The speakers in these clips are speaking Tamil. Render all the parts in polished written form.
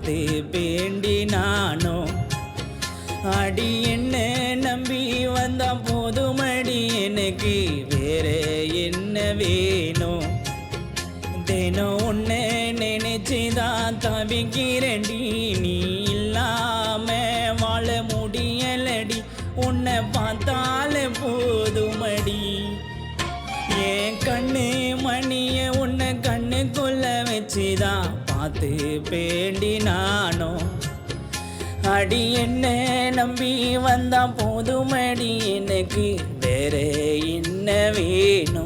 பார்த்து வேண்டி நானோ அடி என்ன நம்பி வந்தா போதுமடி எனக்கு வேற என்ன வேணும் தினம் உன்னை நினைச்சுதான் தவிக்கிறேன்டி நீ இல்லாம வாழ முடியலடி உன்னை பார்த்தாலே போதுமடி என் கண்ணு மணிய உன்னை கண்ணுக்குள்ள வச்சுதான் பார்த்து வேண்டி நானோ அடி என்ன நம்பி வந்தா போதுமடி எனக்கு வேற என்ன வேணும்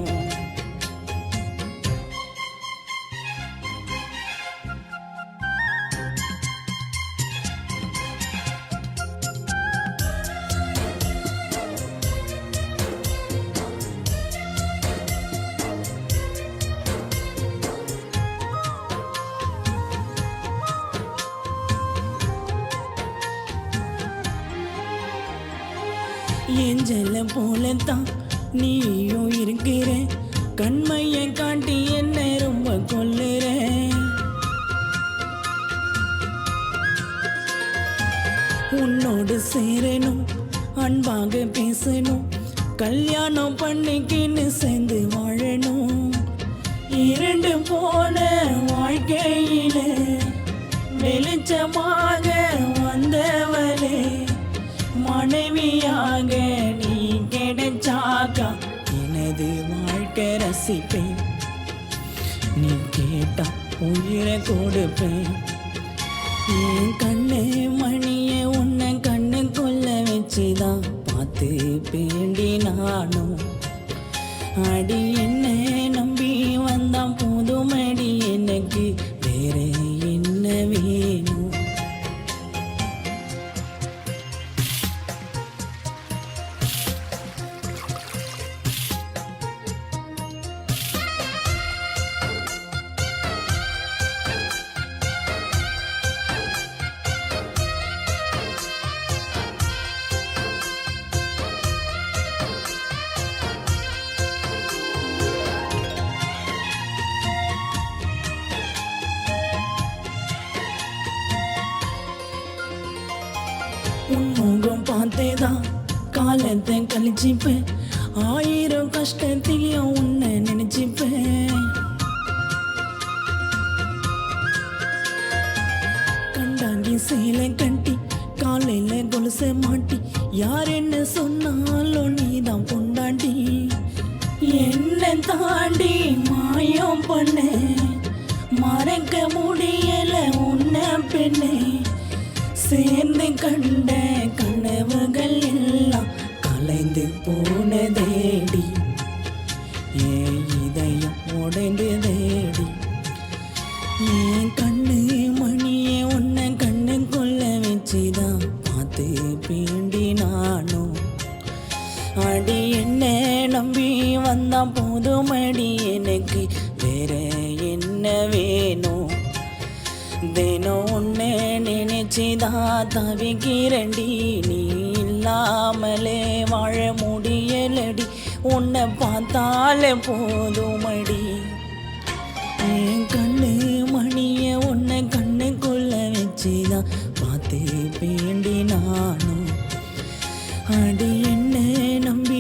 ஏஞ்சல போலத்தான் நீயும் இருக்கிற கண்மையை காட்டி என்ன ரொம்ப கொல்லுற உன்னோடு சேரணும் அன்பாக பேசணும் கல்யாணம் பண்ணிக்கின்னு சேர்ந்து வாழணும் இரண்டு போன வாழ்க்கையில வெளிச்சமாக வந்தவளே மனைவியாக நீ கிடைச்சாக்கா எனது வாழ்க்கை ரசிப்பேன் நீ கேட்டா உயிரை கொடுப்பேன் என் கண்ணு மணிய உன்னை கண்ணுக்குள்ள வச்சுதான் பார்த்து வேண்டி நானும் அடி என்ன நம்பி வந்தா போதுமடி எனக்கு வேற என்ன வேணும் உன் முகம் பார்த்தேதான் காலத்தை கழிச்சிப்பேன் ஆயிரம் கஷ்டத்திலையும் உன்னை நினைச்சிப்பேன் கண்டாங்கி சேலை கட்டி காலையில கொலுச மாட்டி யார் என்ன சொன்னாலும் நீதான் பொண்டாண்டி என்ன தாண்டி மாயம் பண்ண மறக்க முடியல உன்னை பெண்ணே சேர்ந்து கண்ட கனவுகள் எல்லாம் கலைந்து போனதேடி ஏன் இதயம் உடைந்து தேடி என் கண்ணு மணியை உன்னை கண்ணுக்குள்ள வச்சுதான் பார்த்து வேண்டி நானும் அடி என்ன நம்பி வந்தா போதுமடி எனக்கு வேற என்ன வேணும் தினம் உன்னை நினைச்சுதான் தவிக்கிறேன்டி நீ இல்லாமலே வாழ முடியலடி உன்னை பார்த்தாலே போதுமடி என் கண்ணு மணிய உன்னை கண்ணுக்குள்ள வச்சுதான் பார்த்து வேண்டி நானும் அடி என்ன நம்பி